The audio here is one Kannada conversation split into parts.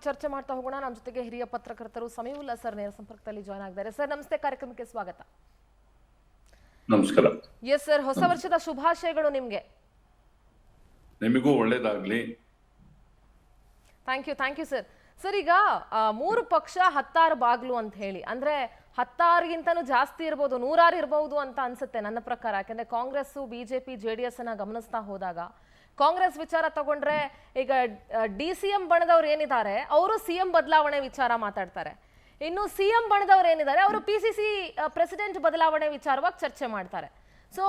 ಚರ್ಚೆ ಮಾಡ್ತಾ ಹೋಗೋಣ. ನಮ್ಮ ಜೊತೆಗೆ ಹಿರಿಯ ಪತ್ರಕರ್ತರು ಸಮೀವುಲ್ಲಾ ಸರ್ ನೇರ ಸಂಪರ್ಕದಲ್ಲಿ ಜಾಯ್ನ್ ಆಗಿದ್ದಾರೆ. ಸರ್ ನಮಸ್ತೆ, ಕಾರ್ಯಕ್ರಮಕ್ಕೆ ಸ್ವಾಗತ. ನಮಸ್ಕಾರ. ಎಸ್ ಸರ್, ಹೊಸ ವರ್ಷದ ಶುಭಾಶಯಗಳು ನಿಮ್ಗೆ. ನಿಮಗೂ ಒಳ್ಳೇದಾಗ್ಲಿ. Thank you sir. ಸರ್, ಈಗ 3 ಪಕ್ಷ 16 ಬಾಗ್ಲು ಅಂತ ಹೇಳಿ, ಅಂದ್ರೆ 16ಗಿಂತನೂ ಜಾಸ್ತಿ ಇರ್ಬೋದು, 100 ಇರ್ಬಹುದು ಅಂತ ಅನ್ಸುತ್ತೆ ನನ್ನ ಪ್ರಕಾರ. ಯಾಕಂದ್ರೆ ಕಾಂಗ್ರೆಸ್, ಬಿಜೆಪಿ, ಜೆಡಿಎಸ್ ಅನ್ನ ಗಮನಿಸ್ತಾ ಹೋದಾಗ ಕಾಂಗ್ರೆಸ್ ವಿಚಾರ ತಗೊಂಡ್ರೆ ಈಗ DCM ಬಣದವ್ರು ಏನಿದ್ದಾರೆ ಅವರು ಸಿಎಂ ಬದಲಾವಣೆ ವಿಚಾರ ಮಾತಾಡ್ತಾರೆ. ಇನ್ನು ಸಿಎಂ ಬಣದವ್ರು ಏನಿದ್ದಾರೆ ಅವರು PCC ಪ್ರೆಸಿಡೆಂಟ್ ಬದಲಾವಣೆ ವಿಚಾರವಾಗಿ ಚರ್ಚೆ ಮಾಡ್ತಾರೆ. ಸೊ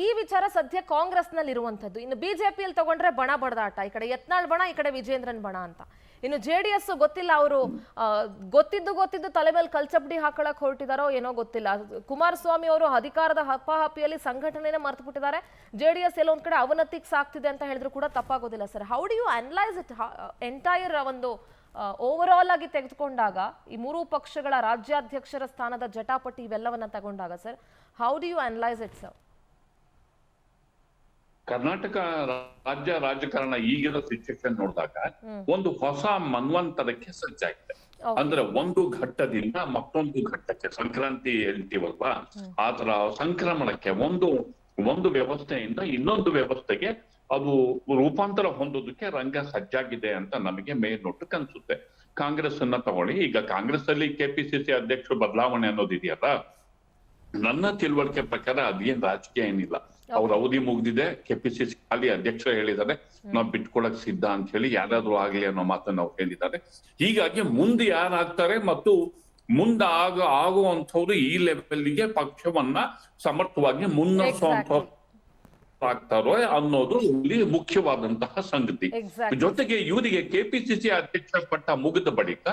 ಈ ವಿಚಾರ ಸದ್ಯ ಕಾಂಗ್ರೆಸ್ ನಲ್ಲಿ ಇರುವಂತದ್ದು. ಇನ್ನು ಬಿಜೆಪಿಯಲ್ಲಿ ತಗೊಂಡ್ರೆ ಬಣ ಬಡದಾಟ, ಈ ಕಡೆ ಯತ್ನಾಳ್ ಬಣ, ಈ ಕಡೆ ವಿಜೇಂದ್ರನ್ ಬಣ ಅಂತ. ಇನ್ನು JDS ಗೊತ್ತಿಲ್ಲ, ಅವರು ಗೊತ್ತಿದ್ದು ತಲೆ ಮೇಲೆ ಕಲ್ಚಪ್ಡಿ ಹಾಕೊಳಕ್ ಹೊರಟಿದಾರೋ ಏನೋ ಗೊತ್ತಿಲ್ಲ. ಕುಮಾರಸ್ವಾಮಿ ಅವರು ಅಧಿಕಾರದ ಹಪ್ಪಾಹಪ್ಪಿಯಲ್ಲಿ ಸಂಘಟನೆನೇ ಮರ್ತು ಬಿಟ್ಟಿದ್ದಾರೆ. JDS ಎಲ್ಲೊಂದ್ ಕಡೆ ಅವನತಿಗೆ ಸಾಕ್ತಿದೆ ಅಂತ ಹೇಳಿದ್ರು ಕೂಡ ತಪ್ಪಾಗೋದಿಲ್ಲ sir. How do you analyse it entire ಒಂದು ಓವರ್ ಆಲ್ ಆಗಿ ತೆಗೆದುಕೊಂಡಾಗ, ಈ 3 ಪಕ್ಷಗಳ ರಾಜ್ಯಾಧ್ಯಕ್ಷರ ಸ್ಥಾನದ ಜಟಾಪಟಿ ಇವೆಲ್ಲವನ್ನ ತಗೊಂಡಾಗ sir, how do you analyse it sir? Karnataka ರಾಜ್ಯ ರಾಜಕಾರಣ ಈಗಿರೋ ಸಿಚುವೇಶನ್ ನೋಡಿದಾಗ ಒಂದು ಹೊಸ ಮನ್ವಂತರಕ್ಕೆ ಸಜ್ಜಾಗಿದೆ. ಅಂದ್ರೆ ಒಂದು ಘಟ್ಟದಿಂದ ಮತ್ತೊಂದು ಘಟ್ಟಕ್ಕೆ, ಸಂಕ್ರಾಂತಿ ಹೇಳ್ತೀವಲ್ವಾ, ಆತರ ಸಂಕ್ರಮಣಕ್ಕೆ ಒಂದು ವ್ಯವಸ್ಥೆಯಿಂದ ಇನ್ನೊಂದು ವ್ಯವಸ್ಥೆಗೆ ಅದು ರೂಪಾಂತರ ಹೊಂದೋದಕ್ಕೆ ರಂಗ ಸಜ್ಜಾಗಿದೆ ಅಂತ ನಮಗೆ ಮೇಲ್ನೋಟಕ್ಕೆ ಅನ್ಸುತ್ತೆ. ಕಾಂಗ್ರೆಸ್ ಅನ್ನ ತಗೊಳ್ಳಿ, ಈಗ ಕಾಂಗ್ರೆಸ್ ಅಲ್ಲಿ KPCC ಅಧ್ಯಕ್ಷರು ಬದಲಾವಣೆ ಅನ್ನೋದಿದೆಯಲ್ಲ, ನನ್ನ ತಿಳುವಳಿಕೆ ಪ್ರಕಾರ ಅದೇನ್ ರಾಜಕೀಯ ಏನಿಲ್ಲ. ಅವ್ರ ಅವಧಿ ಮುಗ್ದಿದೆ, KPCC ಖಾಲಿ ಅಧ್ಯಕ್ಷರು ಹೇಳಿದ್ದಾರೆ ನಾವ್ ಬಿಟ್ಕೊಳಕ್ ಸಿದ್ಧ ಅಂತ ಹೇಳಿ, ಯಾರಾದ್ರೂ ಆಗ್ಲಿ ಅನ್ನೋ ಮಾತನ್ನ ಅವ್ರು ಹೇಳಿದ್ದಾರೆ. ಹೀಗಾಗಿ ಮುಂದೆ ಯಾರಾಗ್ತಾರೆ ಮತ್ತು ಮುಂದೆ ಆಗುವಂಥವ್ರು ಈ ಲೆವೆಲ್ಗೆ ಪಕ್ಷವನ್ನ ಸಮರ್ಥವಾಗಿ ಮುನ್ನಡೆಸುವಂತ ಆಗ್ತಾರೋ ಅನ್ನೋದು ಇಲ್ಲಿ ಮುಖ್ಯವಾದಂತಹ ಸಂಗತಿ. ಜೊತೆಗೆ ಇವರಿಗೆ KPCC ಅಧ್ಯಕ್ಷ ಪಟ್ಟ ಮುಗಿದ ಬಳಿಕ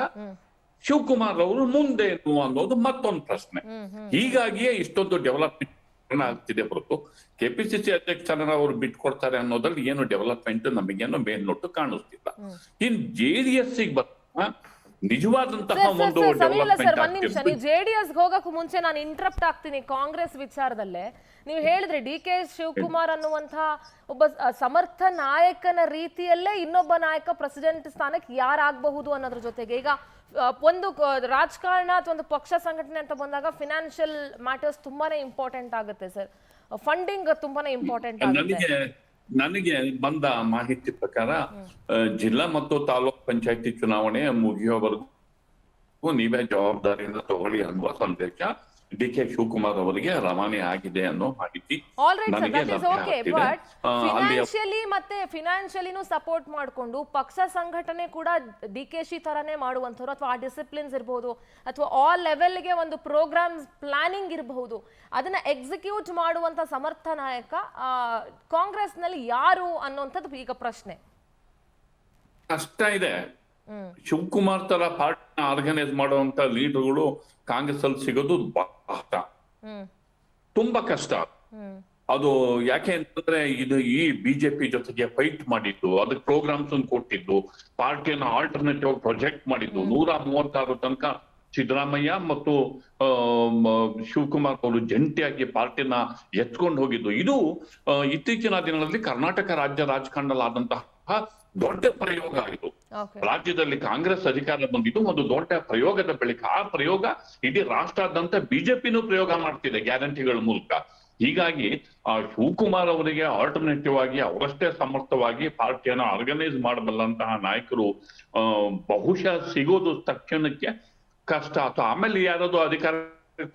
ಶಿವಕುಮಾರ್ ಅವರು ಮುಂದೆ ಅನ್ನೋದು ಮತ್ತೊಂದು ಪ್ರಶ್ನೆ. ಹೀಗಾಗಿಯೇ ಇಷ್ಟೊಂದು ಡೆವಲಪ್ಮೆಂಟ್ ಆಗ್ತಿದೆ ಹೊರತು KPCC ಅಧ್ಯಕ್ಷರನ್ನ ಅವರು ಬಿಟ್ಕೊಡ್ತಾರೆ ಅನ್ನೋದ್ರಲ್ಲಿ ಏನು ಡೆವಲಪ್ಮೆಂಟ್ ನಮಗೇನು ಮೇಲ್ನೋಟು ಕಾಣಿಸ್ತಿಲ್ಲ. ಇನ್ JDS ನಿಜವಾದಂತಹ ಒಂದು ಡೆವಲಪ್ಮೆಂಟ್. JDS ಹೋಗಕ್ಕೂ ಮುಂಚೆ ನಾನು ಇಂಟರಪ್ಟ್ ಆಗ್ತೀನಿ. ಕಾಂಗ್ರೆಸ್ ವಿಚಾರದಲ್ಲೇ ನೀವು ಹೇಳಿದ್ರಿ DK ಶಿವಕುಮಾರ್ ಅನ್ನುವಂತಹ ಒಬ್ಬ ಸಮರ್ಥ ನಾಯಕನ ರೀತಿಯಲ್ಲೇ ಇನ್ನೊಬ್ಬ ನಾಯಕ ಪ್ರೆಸಿಡೆಂಟ್ ಸ್ಥಾನಕ್ಕೆ ಯಾರಾಗಬಹುದು ಅನ್ನೋದ್ರ ಜೊತೆಗೆ, ಈಗ ಒಂದು ರಾಜಕಾರಣ ಅಥವಾ ಒಂದು ಪಕ್ಷ ಸಂಘಟನೆ ಅಂತ ಬಂದಾಗ ಫಿನಾನ್ಷಿಯಲ್ ಮ್ಯಾಟರ್ಸ್ ತುಂಬಾನೇ ಇಂಪಾರ್ಟೆಂಟ್ ಆಗುತ್ತೆ ಸರ್. ಫಂಡಿಂಗ್ ತುಂಬಾನೇ ಇಂಪಾರ್ಟೆಂಟ್ ಆಗುತ್ತೆ. ನನಗೆ ಬಂದ ಮಾಹಿತಿ ಪ್ರಕಾರ ಜಿಲ್ಲಾ ಮತ್ತು ತಾಲೂಕ್ ಪಂಚಾಯತಿ ಚುನಾವಣೆ ಮುಗಿಯೋವರೆಗೂ ನೀವೇ ಜವಾಬ್ದಾರಿಯಿಂದ ತಗೊಳ್ಳಿ ಅನ್ನುವ ಸಂದೇಶ DK ಶಿವಕುಮಾರ್ ಅವರಿಗೆ ರವಾನೆ ಆಗಿದೆ ಅನ್ನೋ ಮಾಹಿತಿ ನನಗೆ ಫಿನಾನ್ಷಿಯಲಿನೂ ಸಪೋರ್ಟ್ ಮಾಡಿಕೊಂಡು ಪಕ್ಷ ಸಂಘಟನೆ ಕೂಡ DKಶಿ ತರನೇ ಮಾಡುವಂಥವ್ರು, ಅಥವಾ ಆ ಡಿಸಿಪ್ಲಿನ್ಸ್ ಇರಬಹುದು, ಅಥವಾ ಆಲ್ ಲೆವೆಲ್ಗೆ ಒಂದು ಪ್ರೋಗ್ರಾಮ್ ಪ್ಲಾನಿಂಗ್ ಇರಬಹುದು, ಅದನ್ನ ಎಕ್ಸಿಕ್ಯೂಟ್ ಮಾಡುವಂತ ಸಮರ್ಥ ನಾಯಕ ಕಾಂಗ್ರೆಸ್ ನಲ್ಲಿ ಯಾರು ಅನ್ನುವಂಥದ್ದು ಈಗ ಪ್ರಶ್ನೆ. ಕಷ್ಟ ಇದೆ. ಶಿವಕುಮಾರ್ ತರ ಪಾರ್ಟಿನ ಆರ್ಗನೈಸ್ ಮಾಡುವಂತ ಲೀಡರ್ಗಳು ಕಾಂಗ್ರೆಸ್ ಅಲ್ಲಿ ಸಿಗೋದು ತುಂಬಾ ಕಷ್ಟ. ಅದು ಯಾಕೆ ಅಂತಂದ್ರೆ ಇದು ಈ ಬಿಜೆಪಿ ಜೊತೆಗೆ ಫೈಟ್ ಮಾಡಿದ್ದು, ಅದಕ್ಕೆ ಪ್ರೋಗ್ರಾಮ್ಸ್ ಕೊಟ್ಟಿದ್ದು, ಪಾರ್ಟಿಯನ್ನ ಆಲ್ಟರ್ನೇಟಿವ್ ಪ್ರೊಜೆಕ್ಟ್ ಮಾಡಿದ್ದು, 136 ತನಕ ಸಿದ್ದರಾಮಯ್ಯ ಮತ್ತು ಶಿವಕುಮಾರ್ ಅವರು ಜಂಟಿಯಾಗಿ ಪಾರ್ಟಿನ ಎತ್ಕೊಂಡು ಹೋಗಿದ್ದು. ಇದು ಇತ್ತೀಚಿನ ದಿನಗಳಲ್ಲಿ ಕರ್ನಾಟಕ ರಾಜ್ಯ ರಾಜಕಾರಣದಲ್ಲಿ ಆದಂತಹ ದೊಡ್ಡ ಪ್ರಯೋಗ ಆಯಿತು. ರಾಜ್ಯದಲ್ಲಿ ಕಾಂಗ್ರೆಸ್ ಅಧಿಕಾರ ಬಂದಿದ್ದು ಒಂದು ದೊಡ್ಡ ಪ್ರಯೋಗದ ಬಳಿಕ ಆ ಪ್ರಯೋಗ ಇಡೀ ರಾಷ್ಟ್ರಾದ್ಯಂತ ಬಿಜೆಪಿನೂ ಪ್ರಯೋಗ ಮಾಡ್ತಿದೆ ಗ್ಯಾರಂಟಿಗಳ ಮೂಲಕ. ಹೀಗಾಗಿ ಶಿವಕುಮಾರ್ ಅವರಿಗೆ ಆಲ್ಟರ್ನೇಟಿವ್ ಆಗಿ ಅವರಷ್ಟೇ ಸಮರ್ಥವಾಗಿ ಪಾರ್ಟಿಯನ್ನು ಆರ್ಗನೈಸ್ ಮಾಡಬಲ್ಲಂತಹ ನಾಯಕರು ಬಹುಶಃ ಸಿಗೋದು ತಕ್ಷಣಕ್ಕೆ ಕಷ್ಟ. ಅಥವಾ ಆಮೇಲೆ ಯಾರಾದ್ರೂ ಅಧಿಕಾರ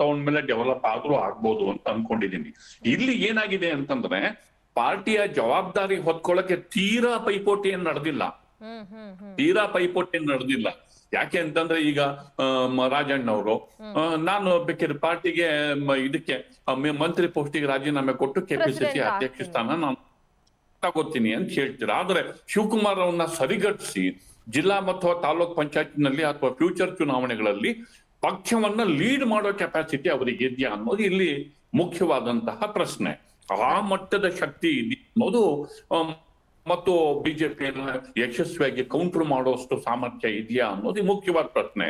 ತಗೊಂಡ್ಮೇಲೆ ಡೆವಲಪ್ ಆದ್ರೂ ಆಗ್ಬೋದು ಅಂತ ಅನ್ಕೊಂಡಿದೀನಿ. ಇಲ್ಲಿ ಏನಾಗಿದೆ ಅಂತಂದ್ರೆ ಪಾರ್ಟಿಯ ಜವಾಬ್ದಾರಿ ಹೊತ್ಕೊಳ್ಳಕ್ಕೆ ತೀರಾ ಪೈಪೋಟಿ ಏನ್ ನಡೆದಿಲ್ಲ. ಯಾಕೆ ಅಂತಂದ್ರೆ ಈಗ ರಾಜಣ್ಣವರು ನಾನು ಬೇಕಾದ್ರೆ ಪಾರ್ಟಿಗೆ ಇದಕ್ಕೆ ಮಂತ್ರಿ ಪೋಸ್ಟಿಗೆ ರಾಜೀನಾಮೆ ಕೊಟ್ಟು KPCC ಅಧ್ಯಕ್ಷ ಸ್ಥಾನ ನಾನು ತಗೋತೀನಿ ಅಂತ ಹೇಳ್ತೀರ. ಆದ್ರೆ ಶಿವಕುಮಾರ್ ಅವ್ರನ್ನ ಸರಿಗಟ್ಟಿಸಿ ಜಿಲ್ಲಾ ಮತ್ತು ತಾಲೂಕ್ ಪಂಚಾಯತ್ನಲ್ಲಿ ಅಥವಾ ಫ್ಯೂಚರ್ ಚುನಾವಣೆಗಳಲ್ಲಿ ಪಕ್ಷವನ್ನ ಲೀಡ್ ಮಾಡೋ ಕೆಪಾಸಿಟಿ ಅವರಿಗೆ ಇದೆಯಾ ಅನ್ನೋದು ಇಲ್ಲಿ ಮುಖ್ಯವಾದಂತಹ ಪ್ರಶ್ನೆ. ಆ ಮಟ್ಟದ ಶಕ್ತಿ ಇದೆ ಅನ್ನೋದು ಮತ್ತು ಬಿಜೆಪಿಯನ್ನು ಯಶಸ್ವಿಯಾಗಿ ಕೌಂಟರ್ ಮಾಡುವಷ್ಟು ಸಾಮರ್ಥ್ಯ ಇದೆಯಾ ಅನ್ನೋದು ಮುಖ್ಯವಾದ ಪ್ರಶ್ನೆ.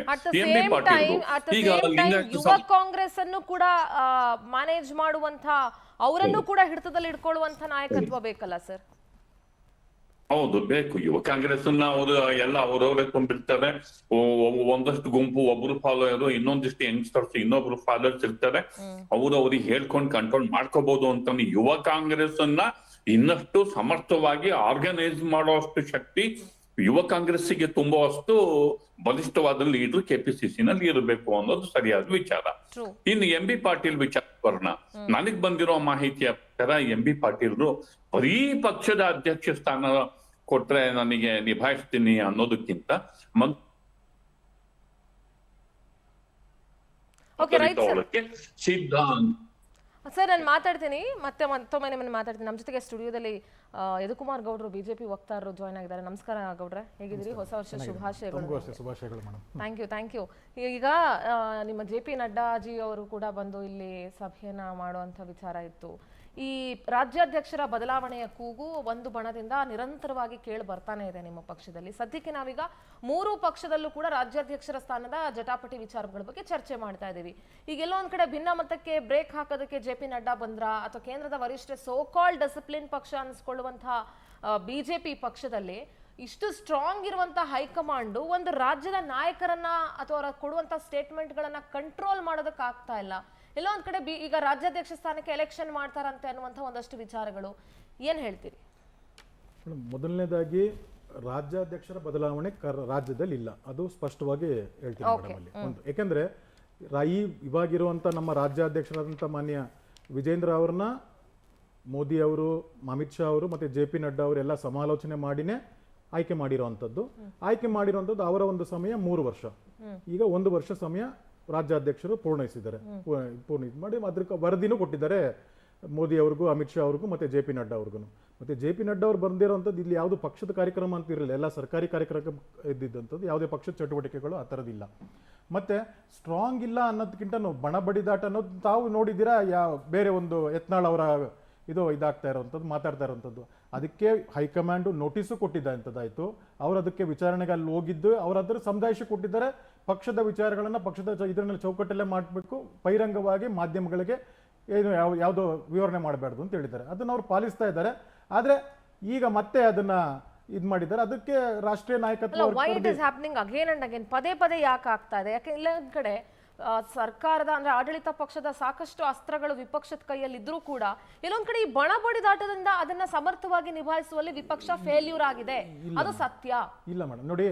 ಯುವ ಕಾಂಗ್ರೆಸ್ ಅನ್ನು ಕೂಡ ಮ್ಯಾನೇಜ್ ಮಾಡುವಂತ, ಅವರನ್ನು ಕೂಡ ಹಿಡಿತದಲ್ಲಿ ಇಟ್ಕೊಳ್ಳುವಂತ ನಾಯಕತ್ವ ಬೇಕಲ್ಲ ಸರ್? ಹೌದು ಬೇಕು. ಯುವ ಕಾಂಗ್ರೆಸ್ ಅವರು ಎಲ್ಲ ಅವರವರೇ ತುಂಬಿರ್ತಾರೆ. ಒಂದಷ್ಟು ಗುಂಪು ಒಬ್ರು ಫಾಲೋಯರು, ಇನ್ನೊಂದಿಷ್ಟು ಯಂಗ್ಸ್ಟರ್ಸ್ ಇನ್ನೊಬ್ರು ಫಾಲೋಯರ್ಸ್ ಇರ್ತಾರೆ. ಅವ್ರಿಗೆ ಹೇಳ್ಕೊಂಡು ಕಂಟ್ರೋಲ್ ಮಾಡ್ಕೋಬಹುದು ಅಂತ ಯುವ ಕಾಂಗ್ರೆಸ್ ಅನ್ನ ಇನ್ನಷ್ಟು ಸಮರ್ಥವಾಗಿ ಆರ್ಗನೈಸ್ ಮಾಡುವಷ್ಟು ಶಕ್ತಿ ಯುವ ಕಾಂಗ್ರೆಸ್ಸಿಗೆ ತುಂಬುವಷ್ಟು ಬಲಿಷ್ಠವಾದ ಲೀಡರ್ ಕೆಪಿಸಿಸಿ ನಲ್ಲಿ ಇರಬೇಕು ಅನ್ನೋದು ಸರಿಯಾದ ವಿಚಾರ. ಇನ್ನು ಎಂ ಬಿ ಪಾಟೀಲ್ ವಿಚಾರ ಬರೋಣ. ನನಗ್ ಬಂದಿರೋ ಮಾಹಿತಿಯ ಪ್ರಕಾರ ಎಂ ಬಿ ಪಾಟೀಲ್ರು ಬರೀ ಪಕ್ಷದ ಅಧ್ಯಕ್ಷ ಸ್ಥಾನ ಕೊಟ್ರೆ ನನಗೆ ನಿಭಾಯಿಸ್ತೀನಿ ಅನ್ನೋದಕ್ಕಿಂತ ಸಿದ್ಧ. ಸರ್ ನಾನು ಮಾತಾಡ್ತೀನಿ, ಮತ್ತೊಮ್ಮೆ ನಿಮ್ಮನ್ನು ಮಾತಾಡ್ತೀನಿ. ನಮ್ಮ ಜೊತೆಗೆ ಸ್ಟುಡಿಯೋದಲ್ಲಿ ಯದುಕುಮಾರ್ ಗೌಡ್ರು ಬಿಜೆಪಿ ವಕ್ತಾರರು ಜಾಯ್ನ್ ಆಗಿದ್ದಾರೆ. ನಮಸ್ಕಾರ ಗೌಡ್ರೆ, ಹೇಗಿದ್ದೀರಿ? ಹೊಸ ವರ್ಷ ಶುಭಾಶಯಗಳು. Thank you. ಈಗ ನಿಮ್ಮ JP ನಡ್ಡಾಜಿ ಅವರು ಕೂಡ ಬಂದು ಇಲ್ಲಿ ಸಭೆಯನ್ನ ಮಾಡುವಂತ ವಿಚಾರ ಇತ್ತು. ಈ ರಾಜ್ಯಾಧ್ಯಕ್ಷರ ಬದಲಾವಣೆಯ ಕೂಗು ಒಂದು ಬಣದಿಂದ ನಿರಂತರವಾಗಿ ಕೇಳಿ ಬರ್ತಾನೆ ಇದೆ ನಿಮ್ಮ ಪಕ್ಷದಲ್ಲಿ. ಸದ್ಯಕ್ಕೆ ನಾವೀಗ 3 ಪಕ್ಷದಲ್ಲೂ ಕೂಡ ರಾಜ್ಯಾಧ್ಯಕ್ಷರ ಸ್ಥಾನದ ಜಟಾಪಟಿ ವಿಚಾರಗಳ ಬಗ್ಗೆ ಚರ್ಚೆ ಮಾಡ್ತಾ ಇದ್ದೀವಿ. ಈಗೆಲ್ಲೋ ಒಂದ್ ಕಡೆ ಭಿನ್ನ ಮತಕ್ಕೆ ಬ್ರೇಕ್ ಹಾಕೋದಕ್ಕೆ JP ನಡ್ಡಾ ಬಂದ್ರ, ಅಥವಾ ಕೇಂದ್ರದ ವರಿಷ್ಠ ಸೋ ಕಾಲ್ಡ್ ಡಿಸಿಪ್ಲಿನ್ ಪಕ್ಷ ಅನ್ಸ್ಕೊಳ್ಳುವಂತಹ ಬಿಜೆಪಿ ಪಕ್ಷದಲ್ಲಿ ಇಷ್ಟು ಸ್ಟ್ರಾಂಗ್ ಇರುವಂತಹ ಹೈಕಮಾಂಡ್ ಒಂದು ರಾಜ್ಯದ ನಾಯಕರನ್ನ ಅಥವಾ ಅವರ ಕೊಡುವಂತಹ ಸ್ಟೇಟ್ಮೆಂಟ್ ಗಳನ್ನ ಕಂಟ್ರೋಲ್ ಮಾಡೋದಕ್ಕೆ ಆಗ್ತಾ ಇಲ್ಲ. ಎಲ್ಲೋ ಒಂದ್ ಕಡೆ ಈಗ ರಾಜ್ಯಾಧ್ಯಕ್ಷ ಸ್ಥಾನಕ್ಕೆ ಎಲೆಕ್ಷನ್ ಮಾಡ್ತಾರಂತೆ ಅನ್ನುವಂಥ ಒಂದಷ್ಟು ವಿಚಾರಗಳು, ಏನ್ ಹೇಳ್ತೀರಿ? ಮೊದಲನೇದಾಗಿ ರಾಜ್ಯಾಧ್ಯಕ್ಷರ ಬದಲಾವಣೆ ರಾಜ್ಯದಲ್ಲಿ ಇಲ್ಲ, ಅದು ಸ್ಪಷ್ಟವಾಗಿ ಹೇಳ್ತೀನಿ ಮೇಡಮ್ ಅಲ್ಲಿ. ಒಂದು ಯಾಕೆಂದ್ರೆ ಇವಾಗಿರುವಂತ ನಮ್ಮ ರಾಜ್ಯಾಧ್ಯಕ್ಷರಾದಂಥ ಮಾನ್ಯ ವಿಜೇಂದ್ರ ಅವ್ರನ್ನ ಮೋದಿ ಅವರು, ಅಮಿತ್ ಶಾ ಅವರು ಮತ್ತೆ JP ನಡ್ಡಾ ಅವರು ಎಲ್ಲ ಸಮಾಲೋಚನೆ ಮಾಡಿನೇ ಆಯ್ಕೆ ಮಾಡಿರುವಂಥದ್ದು. ಅವರ ಒಂದು ಸಮಯ 3 ವರ್ಷ, ಈಗ 1 ವರ್ಷ ಸಮಯ ರಾಜ್ಯಾಧ್ಯಕ್ಷರು ಪೂರ್ಣಯಿಸಿದ್ದಾರೆ. ಮಾಡಿ ಅದ್ರ ವರದಿನೂ ಕೊಟ್ಟಿದ್ದಾರೆ ಮೋದಿ ಅವ್ರಿಗೂ, ಅಮಿತ್ ಶಾ ಅವ್ರಿಗೂ ಮತ್ತೆ JP ನಡ್ಡಾ ಅವ್ರಿಗೂ. ಮತ್ತೆ JP ನಡ್ಡಾ ಅವ್ರು ಬಂದಿರೋಂಥದ್ದು ಇಲ್ಲಿ ಯಾವುದು ಪಕ್ಷದ ಕಾರ್ಯಕ್ರಮ ಅಂತ ಇರಲಿಲ್ಲ, ಎಲ್ಲ ಸರ್ಕಾರಿ ಕಾರ್ಯಕ್ರಮ ಇದ್ದಿದ್ದಂಥದ್ದು, ಯಾವುದೇ ಪಕ್ಷದ ಚಟುವಟಿಕೆಗಳು ಆ ಥರದಿಲ್ಲ. ಮತ್ತೆ ಸ್ಟ್ರಾಂಗ್ ಇಲ್ಲ ಅನ್ನೋದಕ್ಕಿಂತ ಬಣ ಬಡಿದಾಟ ಅನ್ನೋದು ತಾವು ನೋಡಿದ್ದೀರಾ. ಬೇರೆ ಒಂದು ಯತ್ನಾಳ್ ಅವರ ಇದಾಗ್ತಾ ಇರೋವಂಥದ್ದು, ಮಾತಾಡ್ತಾ ಇರೋವಂಥದ್ದು, ಅದಕ್ಕೆ ಹೈಕಮಾಂಡ್ ನೋಟಿಸು ಕೊಟ್ಟಿದ್ದಾಯ್ತು. ಅವ್ರು ಅದಕ್ಕೆ ವಿಚಾರಣೆಗೆ ಅಲ್ಲಿ ಹೋಗಿದ್ದು, ಅವ್ರು ಅದರ ಸಮುದಾಯಕ್ಕೆ ಕೊಟ್ಟಿದ್ದಾರೆ. ಪಕ್ಷದ ವಿಚಾರಗಳನ್ನ ಪಕ್ಷದ ಇದರಲ್ಲಿ ಚೌಕಟ್ಟಲ್ಲೇ ಮಾಡಬೇಕು, ಬಹಿರಂಗವಾಗಿ ಮಾಧ್ಯಮಗಳಿಗೆ ಏನು ಯಾವುದೋ ವಿವರಣೆ ಮಾಡಬಾರ್ದು ಅಂತ ಹೇಳಿದ್ದಾರೆ. ಅದನ್ನ ಅವ್ರು ಪಾಲಿಸ್ತಾ ಇದ್ದಾರೆ. ಆದ್ರೆ ಈಗ ಮತ್ತೆ ಅದನ್ನ ಮಾಡಿದ್ದಾರೆ. ಅದಕ್ಕೆ ರಾಷ್ಟ್ರೀಯ ನಾಯಕತ್ವ ಪದೇ ಪದೇ ಯಾಕೆ ಆಗ್ತಾ ಇದೆ? ಯಾಕೆ ಇಲ್ಲ ಒಂದ್ ಕಡೆ ಸರ್ಕಾರದ ಅಂದ್ರೆ ಆಡಳಿತ ಪಕ್ಷದ ಸಾಕಷ್ಟು ಅಸ್ತ್ರಗಳು ವಿಪಕ್ಷದ ಕೈಯಲ್ಲಿ ಇದ್ರೂ ಕೂಡ ಎಲ್ಲೊಂದ್ ಕಡೆ ಈ ಬಣ ಬಡಿದಾಟದಿಂದ ಅದನ್ನ ಸಮರ್ಥವಾಗಿ ನಿಭಾಯಿಸುವಲ್ಲಿ ವಿಪಕ್ಷ ಫೇಲ್ಯೂರ್ ಆಗಿದೆ, ಅದು ಸತ್ಯ. ಇಲ್ಲ ಮೇಡಮ್, ನೋಡಿ,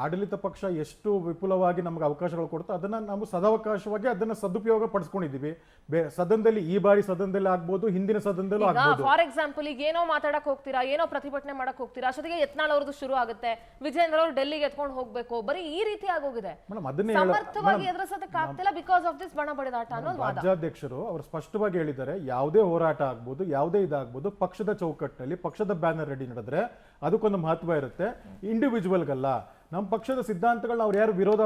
ಆಡಳಿತ ಪಕ್ಷ ಎಷ್ಟು ವಿಪುಲವಾಗಿ ನಮ್ಗೆ ಅವಕಾಶಗಳು ಕೊಡುತ್ತೋ ಅದನ್ನ ನಾವು ಸದಾವಕಾಶವಾಗಿ ಅದನ್ನ ಸದುಪಯೋಗ ಪಡಿಸ್ಕೊಂಡಿದೀವಿ. ಸದನದಲ್ಲಿ ಈ ಬಾರಿ ಸದನದಲ್ಲಿ ಆಗ್ಬೋದು, ಹಿಂದಿನ ಸದನದಲ್ಲೂ ಆಗ್ಬೋದು. ಫಾರ್ ಎಕ್ಸಾಂಪಲ್ ಈಗ ಏನೋ ಮಾತಾಡಕ್ ಹೋಗ್ತೀರಾ, ಏನೋ ಪ್ರತಿಭಟನೆ ಮಾಡಕ್ ಹೋಗ್ತೀರಾ, ಅಷ್ಟೊತ್ತಿಗೆ ಯತ್ನಾಳ್ ಅವ್ರದ್ದು ಶುರು ಆಗುತ್ತೆ, ವಿಜೇಂದ್ರ ಅವರು ಡೆಲ್ಲಿಗೆ ಎತ್ಕೊಂಡು ಹೋಗ್ಬೇಕು, ಬರೀ ಈ ರೀತಿ ಆಗೋಗಿದೆ. ಸಮರ್ಥವಾಗಿ ಎದುರಿಸೋದಕ್ಕೆ ಆಗ್ತಿಲ್ಲ ಬಿಕಾಸ್ ಆಫ್ ದಿಸ್ ಬಣ ಬಡಿದಾಟ ಅನ್ನೋದು ವಾದ. ರಾಜ್ಯಾಧ್ಯಕ್ಷರು ಅವರು ಸ್ಪಷ್ಟವಾಗಿ ಹೇಳಿದ್ದಾರೆ, ಯಾವುದೇ ಹೋರಾಟ ಆಗ್ಬೋದು, ಯಾವುದೇ ಇದಾಗ್ಬೋದು, ಪಕ್ಷದ ಚೌಕಟ್ಟಿನಲ್ಲಿ ಪಕ್ಷದ ಬ್ಯಾನರ್ ರೆಡಿ ನಡೆದ್ರೆ ಅದಕ್ಕೊಂದು ಮಹತ್ವ ಇರುತ್ತೆ, ಇಂಡಿವಿಜುವಲ್ಗಲ್ಲ. ನಮ್ಮ ಪಕ್ಷದ ಸಿದ್ಧಾಂತಗಳನ್ನ ಅವ್ರು ಯಾರು ವಿರೋಧ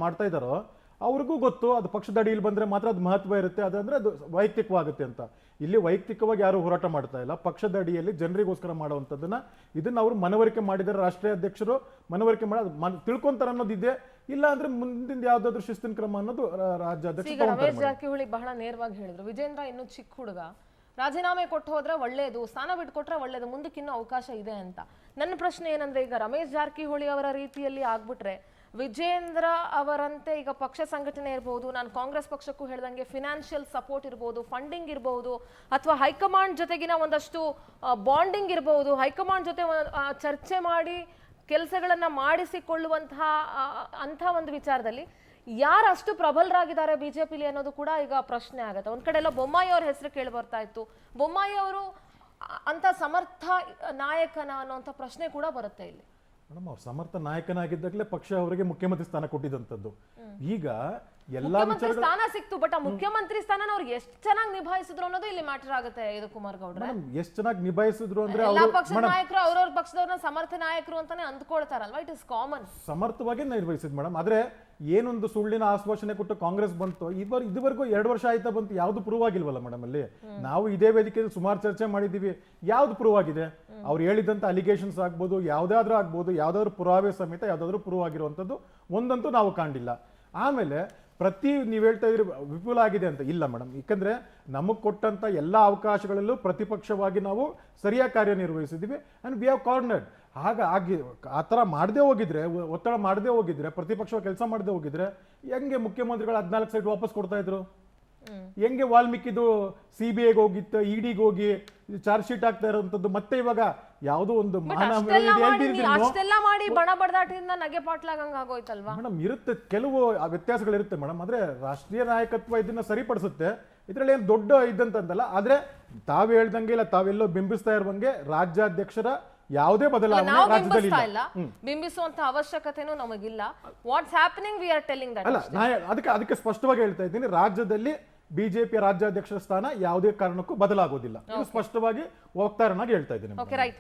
ಮಾಡ್ತಾ ಇದ್ದಾರೋ ಅವ್ರಿಗೂ ಗೊತ್ತು, ಅದು ಪಕ್ಷದ ಅಡಿಯಲ್ಲಿ ಬಂದ್ರೆ ಮಾತ್ರ ಅದು ಮಹತ್ವ ಇರುತ್ತೆ, ಅದಂದ್ರೆ ಅದು ವೈಯಕ್ತಿಕವಾಗುತ್ತೆ ಅಂತ. ಇಲ್ಲಿ ವೈಯಕ್ತಿಕವಾಗಿ ಯಾರು ಹೋರಾಟ ಮಾಡ್ತಾ ಇಲ್ಲ, ಪಕ್ಷದ ಅಡಿಯಲ್ಲಿ ಜನರಿಗೋಸ್ಕರ ಮಾಡುವಂಥದ್ದನ್ನ ಇದನ್ನ ಅವರು ಮನವರಿಕೆ ಮಾಡಿದ್ದಾರೆ. ರಾಷ್ಟ್ರೀಯ ಅಧ್ಯಕ್ಷರು ಮನವರಿಕೆ ತಿಳ್ಕೊಂತಾರ ಅನ್ನೋದಿದೆ. ಇಲ್ಲ ಅಂದ್ರೆ ಮುಂದಿನ ಯಾವ್ದಾದ್ರು ಶಿಸ್ತಿನ ಕ್ರಮ ಅನ್ನೋದು ರಾಜ್ಯಾಧ್ಯಕ್ಷ. ರಮೇಶ್ ಜಾರಕಿಹೊಳಿ ಬಹಳ ನೇರವಾಗಿ ಹೇಳಿದ್ರು, ವಿಜೇಂದ್ರ ಇನ್ನು ಚಿಕ್ಕ ಹುಡುಗ, ರಾಜೀನಾಮೆ ಕೊಟ್ಟು ಹೋದ್ರೆ ಒಳ್ಳೇದು, ಸ್ಥಾನ ಬಿಟ್ಕೊಟ್ರೆ ಒಳ್ಳೇದು, ಮುಂದಕ್ಕಿನ್ನೂ ಅವಕಾಶ ಇದೆ ಅಂತ. ನನ್ನ ಪ್ರಶ್ನೆ ಏನಂದ್ರೆ, ಈಗ ರಮೇಶ್ ಜಾರಕಿಹೊಳಿ ಅವರ ರೀತಿಯಲ್ಲಿ ಆಗ್ಬಿಟ್ರೆ ವಿಜೇಂದ್ರ ಅವರಂತೆ ಈಗ ಪಕ್ಷ ಸಂಘಟನೆ ಇರಬಹುದು, ನಾನು ಕಾಂಗ್ರೆಸ್ ಪಕ್ಷಕ್ಕೂ ಹೇಳ್ದಂಗೆ ಫಿನಾನ್ಷಿಯಲ್ ಸಪೋರ್ಟ್ ಇರಬಹುದು, ಫಂಡಿಂಗ್ ಇರಬಹುದು, ಅಥವಾ ಹೈಕಮಾಂಡ್ ಜೊತೆಗಿನ ಒಂದಷ್ಟು ಬಾಂಡಿಂಗ್ ಇರಬಹುದು, ಹೈಕಮಾಂಡ್ ಜೊತೆ ಚರ್ಚೆ ಮಾಡಿ ಕೆಲಸಗಳನ್ನ ಮಾಡಿಸಿಕೊಳ್ಳುವಂತಹ ಒಂದು ವಿಚಾರದಲ್ಲಿ ಯಾರು ಅಷ್ಟು ಪ್ರಬಲರಾಗಿದ್ದಾರೆ ಬಿಜೆಪಿಲಿ ಅನ್ನೋದು ಕೂಡ ಈಗ ಪ್ರಶ್ನೆ ಆಗುತ್ತೆ. ಒಂದ್ ಕಡೆ ಎಲ್ಲ ಬೊಮ್ಮಾಯಿ ಅವ್ರ ಹೆಸರು ಕೇಳಿ ಬರ್ತಾ ಇತ್ತು, ಬೊಮ್ಮಾಯಿ ಅವರು ಅಂತ ಸಮರ್ಥ ನಾಯಕನ ಅನ್ನುವಂಥ ಪ್ರಶ್ನೆ ಕೂಡ ಬರುತ್ತೆ ಇಲ್ಲಿ. ಮೇಡಮ್, ಅವ್ರು ಸಮರ್ಥ ನಾಯಕನಾಗಿದ್ದಾಗಲೇ ಪಕ್ಷ ಅವರಿಗೆ ಮುಖ್ಯಮಂತ್ರಿ ಸ್ಥಾನ ಕೊಟ್ಟಿದ್ದಂಥದ್ದು. ಈಗ ಎಲ್ಲಾ ಸ್ಥಾನ ಸಿಕ್ತು, ಬಟ್ ಆ ಮುಖ್ಯಮಂತ್ರಿ ಸ್ಥಾನ ಅವ್ರಿಗೆ ಎಷ್ಟು ಚೆನ್ನಾಗಿ ನಿಭಾಯಿಸಿದ್ರು ಅನ್ನೋದು ಇಲ್ಲಿ ಮ್ಯಾಟರ್ ಆಗುತ್ತೆ. ಯದುಕುಮಾರ್ ಗೌಡ್ರೆ, ಎಷ್ಟು ಚೆನ್ನಾಗಿ ನಿಭಾಯಿಸಿದ್ರು ಅಂದ್ರೆ ಎಲ್ಲಾ ಪಕ್ಷದ ನಾಯಕರು ಅವ್ರವ್ರ ಪಕ್ಷದವ್ರನ್ನ ಸಮರ್ಥ ನಾಯಕರು ಅಂತಾನೆ ಅಂದ್ಕೊಳ್ತಾರಲ್ವಾ, ಇಟ್ ಇಸ್ ಕಾಮನ್. ಸಮರ್ಥವಾಗಿ ನಿರ್ವಹಿಸಿದ್ ಮೇಡಮ್. ಆದ್ರೆ ಏನೊಂದು ಸುಳ್ಳಿನ ಆಶ್ವಾಸನೆ ಕೊಟ್ಟು ಕಾಂಗ್ರೆಸ್ ಬಂತು, ಇದುವರೆಗೂ 2 ವರ್ಷ ಆಯ್ತಾ ಬಂತು, ಯಾವ್ದು ಪ್ರೂವ್ ಆಗಿಲ್ವಲ್ಲ ಮೇಡಮ್. ಅಲ್ಲಿ ನಾವು ಇದೇ ವೇದಿಕೆಯಲ್ಲಿ ಸುಮಾರು ಚರ್ಚೆ ಮಾಡಿದೀವಿ, ಯಾವ್ದು ಪ್ರೂವ್ ಆಗಿದೆ? ಅವ್ರು ಹೇಳಿದಂತ ಅಲಿಗೇಷನ್ಸ್ ಆಗ್ಬೋದು, ಯಾವ್ದಾದ್ರೂ ಆಗ್ಬೋದು, ಯಾವ್ದಾದ್ರು ಪುರಾವೆ ಸಮೇತ ಯಾವ್ದಾದ್ರು ಪ್ರೂವ್ ಆಗಿರುವಂತದ್ದು ಒಂದಂತೂ ನಾವು ಕಾಣಿಲ್ಲ. ಆಮೇಲೆ ನೀವು ಹೇಳ್ತಾ ಇದ್ರಿ ವಿಪುಲ ಆಗಿದೆ ಅಂತ. ಇಲ್ಲ ಮೇಡಮ್, ಯಾಕಂದ್ರೆ ನಮಗೆ ಕೊಟ್ಟಂತ ಎಲ್ಲ ಅವಕಾಶಗಳಲ್ಲೂ ಪ್ರತಿಪಕ್ಷವಾಗಿ ನಾವು ಸರಿಯಾಗಿ ಕಾರ್ಯನಿರ್ವಹಿಸಿದ್ವಿ ಅಂಡ್ ವಿ ಹ್ಯಾವ್ ಕಾರ್ನರ್ಡ್. ಹಾಗಾಗಿ ಆ ಥರ ಮಾಡದೆ ಹೋಗಿದ್ರೆ, ಒತ್ತಡ ಮಾಡದೆ ಹೋಗಿದ್ರೆ, ಪ್ರತಿಪಕ್ಷ ಕೆಲಸ ಮಾಡದೆ ಹೋಗಿದ್ರೆ ಹೆಂಗೆ ಮುಖ್ಯಮಂತ್ರಿಗಳು 14 ಸೈಟ್ ವಾಪಸ್ ಕೊಡ್ತಾ ಇದ್ರು? ಹೆಂಗೆ ವಾಲ್ಮೀಕಿದು CBIಗೆ ಹೋಗಿತ್ತು, EDಗೆ ಹೋಗಿ ಚಾರ್ಜ್ ಶೀಟ್ ಆಗ್ತಾ ಇರೋಂಥದ್ದು ಮತ್ತೆ ಇವಾಗ ಯಾವುದೋ ಒಂದು ಅಷ್ಟೆಲ್ಲ ಮಾಡಿ ಬಣ ಬಡದಾಟದಿಂದ ನಗೆ ಪಾಟ್ಲಾಗಂಗ ಆಗೋಯ್ತಲ್ವಾ? ಮೇಡಮ್ ಇರುತ್ತೆ, ಕೆಲವು ವ್ಯತ್ಯಾಸಗಳಿರುತ್ತೆ ಮೇಡಮ್. ಆದ್ರೆ ರಾಷ್ಟ್ರೀಯ ನಾಯಕತ್ವ ಇದನ್ನ ಸರಿಪಡಿಸುತ್ತೆ, ಇದ್ರಲ್ಲಿ ಏನು ದೊಡ್ಡ ಇದ್ದಂತಂದಲ್ಲ. ಆದ್ರೆ ತಾವು ಹೇಳ್ದಂಗೆ ಇಲ್ಲ, ತಾವೆಲ್ಲೋ ಬಿಂಬಿಸ್ತಾ ಇರುವಂಗೆ ರಾಜ್ಯಾಧ್ಯಕ್ಷರ ಯಾವುದೇ ಬದಲಾವಣೆ ನಾವು ರಾಜ್ಯದಲ್ಲಿ ಬಿಂಬಿಸ್ತಾ ಇಲ್ಲ. ಇಲ್ಲ, ಬಿಂಬಿಸುವಂತ ಅವಶ್ಯಕತೆನೂ ನಮಗಿಲ್ಲ. What's happening we are telling that. ಅಲ್ಲ, ಅದಕ್ಕೆ ಸ್ಪಷ್ಟವಾಗಿ ಹೇಳ್ತಾ ಇದ್ದೀನಿ, ರಾಜ್ಯದಲ್ಲಿ ಬಿಜೆಪಿ ರಾಜ್ಯಾಧ್ಯಕ್ಷರ ಸ್ಥಾನ ಯಾವುದೇ ಕಾರಣಕ್ಕೂ ಬದಲಾಗೋದಿಲ್ಲ. ಇದು ಸ್ಪಷ್ಟವಾಗಿ ವಕ್ತಾರನಾಗಿ ಹೇಳ್ತಾ ಇದ್ದೀನಿ. Okay, right.